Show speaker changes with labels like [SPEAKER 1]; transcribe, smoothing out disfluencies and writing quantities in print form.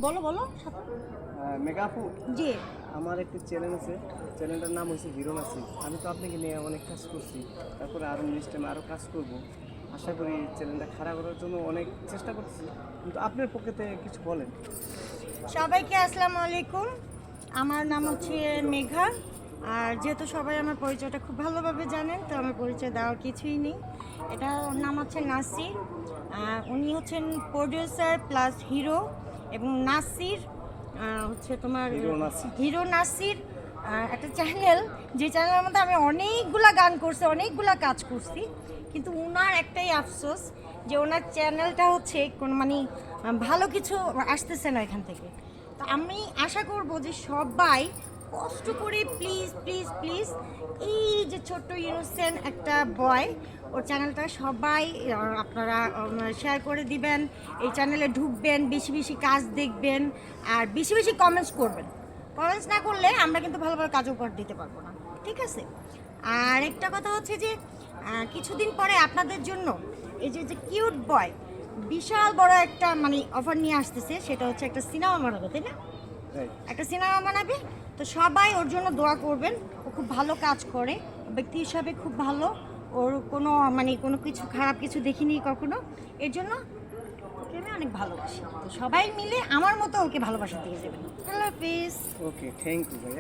[SPEAKER 1] বলো বলো।
[SPEAKER 2] মেঘা আপু,
[SPEAKER 1] জি।
[SPEAKER 2] আমার একটি চ্যানেল আছে, চ্যানেলটার নাম হচ্ছে হিরো নাসির। আমি তো আপনাকে নিয়ে অনেক কাজ করছি, তারপরে আরও নেক্সট টাইম আরও কাজ করব। আশা করি চ্যানেলটা খারাপ করার জন্য অনেক চেষ্টা করছি, কিন্তু আপনার পক্ষে কিছু বলেন।
[SPEAKER 1] সবাইকে আসসালামু আলাইকুম। আমার নাম হচ্ছে মেঘা। আর যেহেতু সবাই আমার পরিচয়টা খুব ভালোভাবে জানেন, তো আমার পরিচয় দেওয়ার কিছুই নেই। এটা ওর নাম হচ্ছে নাসির। উনি হচ্ছেন প্রডিউসার প্লাস হিরো, এবং নাসির হচ্ছে তোমার
[SPEAKER 2] হিরো নাসির।
[SPEAKER 1] হিরো নাসির একটা চ্যানেল, যে চ্যানেলের মধ্যে আমি অনেকগুলা গান করছি, অনেকগুলা কাজ করছি। কিন্তু ওনার একটাই আফসোস যে ওনার চ্যানেলটা হচ্ছে কোনো মানে ভালো কিছু আসতেছে না এখান থেকে। তো আমি আশা করব যে সবাই কষ্ট করে প্লিজ প্লিজ প্লিজ এই যে ছোট্ট ইনোসেন্ট একটা বয়, ওর চ্যানেলটা সবাই আপনারা শেয়ার করে দিবেন, এই চ্যানেলে ঢুকবেন, বেশি বেশি কাজ দেখবেন, আর বেশি বেশি কমেন্টস করবেন। কমেন্টস না করলে আমরা কিন্তু ভালো ভালো কাজ উপহার দিতে পারবো না, ঠিক আছে? আর একটা কথা হচ্ছে যে কিছুদিন পরে আপনাদের জন্য এই যে কিউট বয় বিশাল বড় একটা মানে অফার নিয়ে আসতেছে, সেটা হচ্ছে একটা সিনেমা বানাবে, তাই না? একটা সিনেমা বানাবে। তো সবাই ওর জন্য দোয়া করবেন। ও খুব ভালো কাজ করে, ব্যক্তি হিসাবে খুব ভালো। ওর কোনো মানে কোনো কিছু খারাপ কিছু দেখিনি কখনো। এর জন্য ওকে আমি অনেক ভালোবাসি। তো সবাই মিলে আমার মতো ওকে ভালোবাসা দিয়ে যাবেন। আল্লাহ হাফিজ।
[SPEAKER 2] ওকে, থ্যাংক ইউ ভাইয়া।